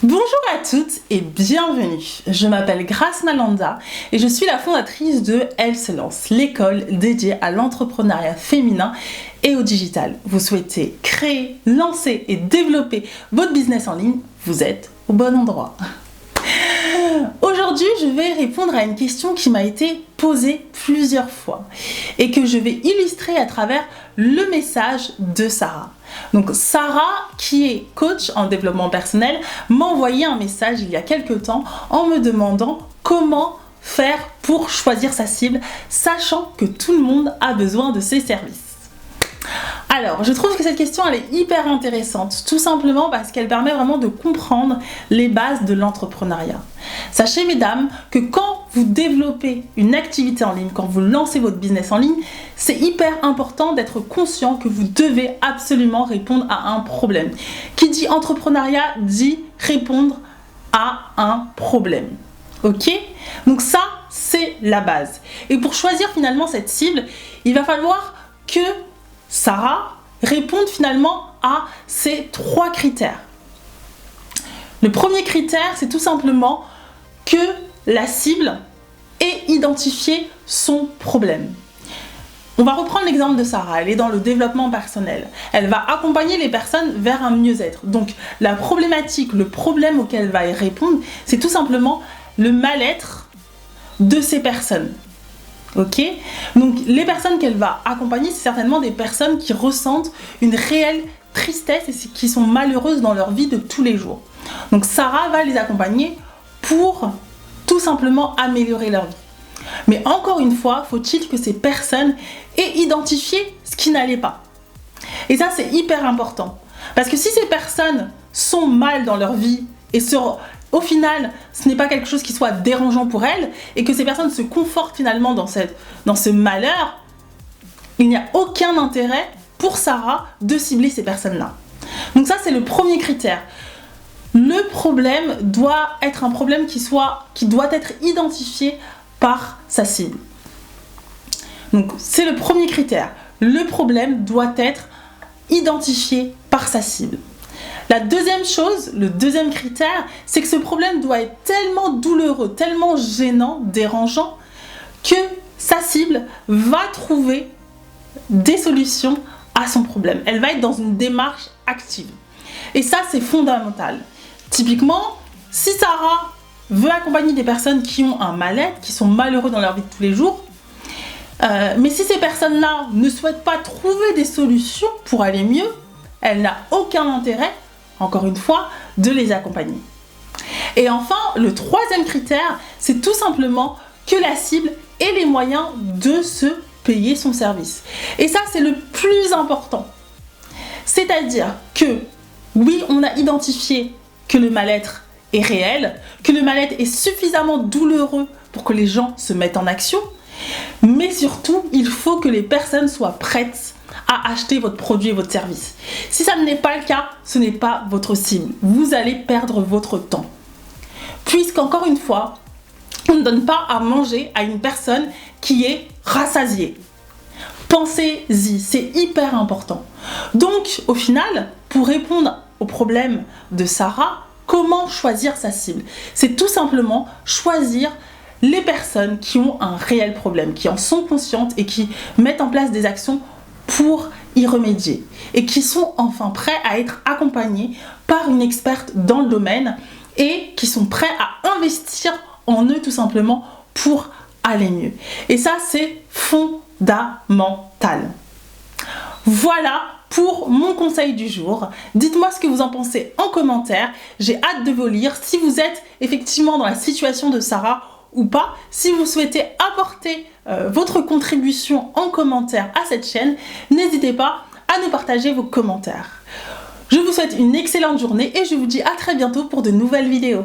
Bonjour à toutes et bienvenue. Je m'appelle Grace Nalanda et je suis la fondatrice de Elle se lance, l'école dédiée à l'entrepreneuriat féminin et au digital. Vous souhaitez créer, lancer et développer votre business en ligne, vous êtes au bon endroit. Aujourd'hui, je vais répondre à une question qui m'a été posée plusieurs fois et que je vais illustrer à travers le message de Sarah. Donc Sarah, qui est coach en développement personnel, m'a envoyé un message il y a quelques temps en me demandant comment faire pour choisir sa cible, sachant que tout le monde a besoin de ses services. Alors, je trouve que cette question, elle est hyper intéressante, tout simplement parce qu'elle permet vraiment de comprendre les bases de l'entrepreneuriat. Sachez, mesdames, que quand vous développez une activité en ligne, quand vous lancez votre business en ligne, c'est hyper important d'être conscient que vous devez absolument répondre à un problème. Qui dit entrepreneuriat dit répondre à un problème. Ok ? Donc ça, c'est la base. Et pour choisir finalement cette cible, il va falloir que Sarah réponde finalement à ces 3 critères. Le premier critère, c'est tout simplement que la cible ait identifié son problème. On va reprendre l'exemple de Sarah, elle est dans le développement personnel. Elle va accompagner les personnes vers un mieux-être. Donc la problématique, le problème auquel elle va y répondre, c'est tout simplement le mal-être de ces personnes. Ok ? Donc les personnes qu'elle va accompagner, c'est certainement des personnes qui ressentent une réelle tristesse et qui sont malheureuses dans leur vie de tous les jours. Donc Sarah va les accompagner pour tout simplement améliorer leur vie. Mais encore une fois, faut-il que ces personnes aient identifié ce qui n'allait pas. Et ça, c'est hyper important. Parce que si ces personnes sont mal dans leur vie et au final, ce n'est pas quelque chose qui soit dérangeant pour elles et que ces personnes se confortent finalement dans ce malheur, il n'y a aucun intérêt pour Sarah de cibler ces personnes-là. Donc ça, c'est le premier critère. Le problème doit être un problème qui doit être identifié par sa cible. Donc c'est le premier critère. Le problème doit être identifié par sa cible. La deuxième chose, le deuxième critère, c'est que ce problème doit être tellement douloureux, tellement gênant, dérangeant, que sa cible va trouver des solutions à son problème. Elle va être dans une démarche active. Et ça, c'est fondamental. Typiquement, si Sarah veut accompagner des personnes qui ont un mal-être, qui sont malheureux dans leur vie de tous les jours, mais si ces personnes-là ne souhaitent pas trouver des solutions pour aller mieux, elle n'a aucun intérêt, encore une fois, de les accompagner. Et enfin, le troisième critère, c'est tout simplement que la cible ait les moyens de se payer son service. Et ça, c'est le plus important. C'est-à-dire que, oui, on a identifié que le mal-être est réel, que le mal-être est suffisamment douloureux pour que les gens se mettent en action, mais surtout, il faut que les personnes soient prêtes à acheter votre produit et votre service. Si ça n'est pas le cas, ce n'est pas votre cible. Vous allez perdre votre temps. Puisqu'encore une fois, on ne donne pas à manger à une personne qui est rassasiée. Pensez-y, c'est hyper important. Donc, au final, pour répondre au problème de Sarah, comment choisir sa cible ? C'est tout simplement choisir les personnes qui ont un réel problème, qui en sont conscientes et qui mettent en place des actions pour y remédier et qui sont enfin prêts à être accompagnés par une experte dans le domaine et qui sont prêts à investir en eux tout simplement pour aller mieux. Et ça, c'est fondamental. Voilà pour mon conseil du jour. Dites-moi ce que vous en pensez en commentaire. J'ai hâte de vous lire. Si vous êtes effectivement dans la situation de Sarah ou pas, si vous souhaitez apporter votre contribution en commentaire à cette chaîne, n'hésitez pas à nous partager vos commentaires. Je vous souhaite une excellente journée et je vous dis à très bientôt pour de nouvelles vidéos.